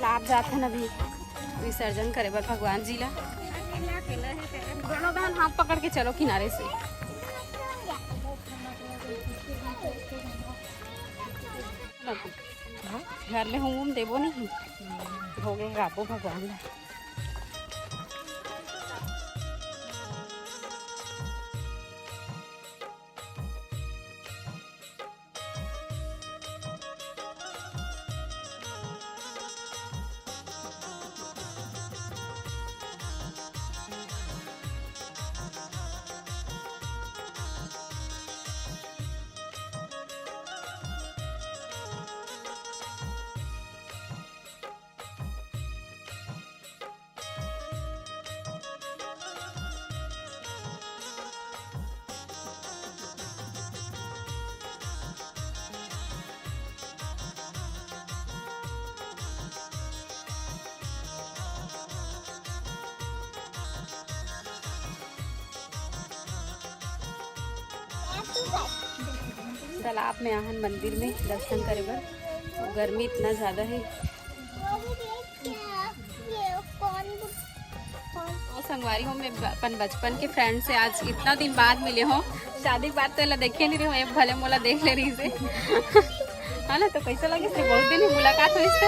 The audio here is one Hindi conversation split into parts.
तालाब जाते हैं अभी विसर्जन करे बर भगवान जी ला। दोनों बहन हाथ पकड़ के चलो किनारे से। घर में हूँ देवो नहीं हो गए गाबो भगवान ला। तालाब में आहन मंदिर में दर्शन करे बर। गर्मी इतना ज़्यादा है। और संगवारी हो मैं अपन बचपन के फ्रेंड से आज इतना दिन बाद मिले हो। शादी के बाद तो एला देखे नहीं रहे हो, भले मोला देख ले रही से हाँ ना। तो कैसा लगे से बहुत दिन ही मुलाकात हुई से।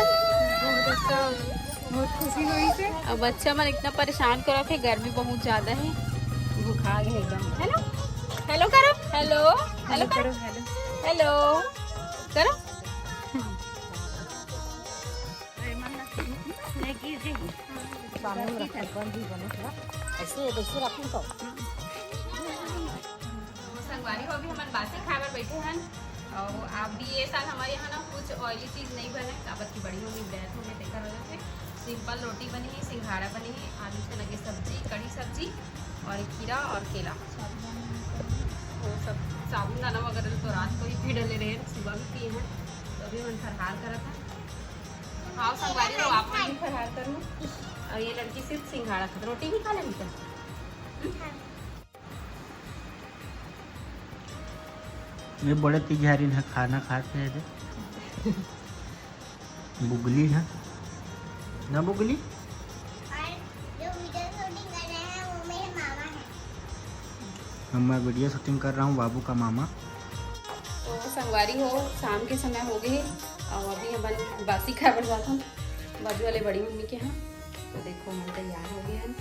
बहुत खुशी हुई से। अब बच्चा मन इतना परेशान करा थे, गर्मी बहुत ज़्यादा है, भूखा गए एकदम। हेलो हेलो करो, हेलो हेलो करो, हेलो करो। संगवारी हो भी हमारे बासी खाए बैठे हैं। और आप भी ये साल हमारे यहाँ ना कुछ ऑयली चीज़ नहीं बने। काबत की बड़ी होगी डेथ होने देखा वजह से सिंपल रोटी बनी है, सिंघाड़ा बनी है, आलू से लगे सब्जी, कड़ी सब्जी और खीरा और केला। वो सब साबुनदाना वगैरह तो रात को ही पी डले रहे, सुबह भी पिए हैं। तो अभी मैं फरहार करा था। हाँ संगवारी हो आप भी फरहार करूँ। और ये लड़की सिर्फ सिंघाड़ा खाता, रोटी भी खा लेंगे। ये बड़े तिजहरीन है, खाना खाते हैं। बुगली है ना, बुगली मैं वीडियो शूटिंग कर रहा हूँ, बाबू का मामा। तो संगवारी हो शाम के समय हो गए और अभी अपन बासी खाए बढ़ जाता हूँ बाजू वाले बड़ी मम्मी के यहाँ। तो देखो हम तैयार हो गए हैं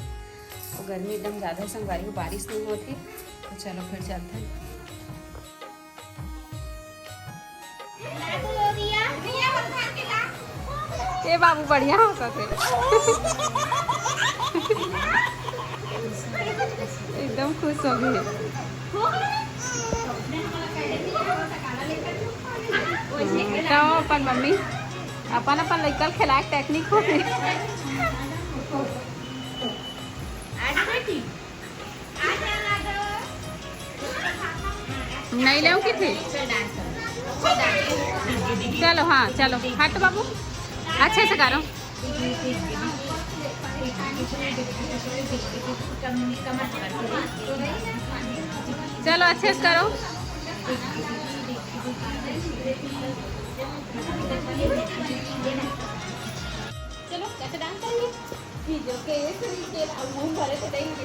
और गर्मी एकदम ज़्यादा है संगवारी को, बारिश नहीं होती। तो चलो फिर चलते हैं। ये बाबू बढ़िया हो सकते एकदम खुश हो गए। तो अपन मम्मी अपन अपन लड़का खिलाए टेक्निक हो गई। नहीं ले की थी। चलो हाँ चलो हट बाबू अच्छे से करो। चलो अच्छे से करो। चलो कैसे डांस करेंगे? मुँह भरे तो देंगे।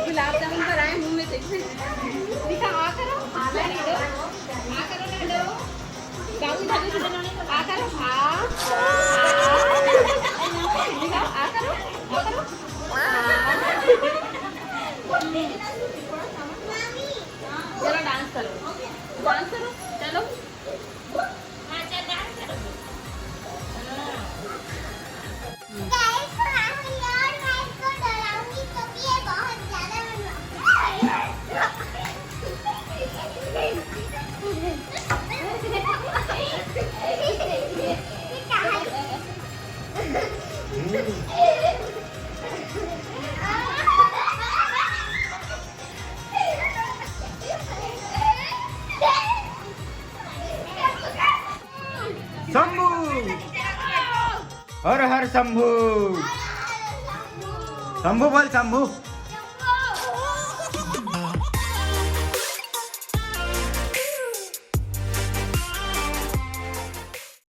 गुलाब जामुन भराए मुँह में देखिए। दिखा आ करो, आ करो ना दो। बाबू आ करो, आ करो, चलो डांस करो, डांस करो, चलो शंभू, हर हर शंभू, शंभू बोल शंभू।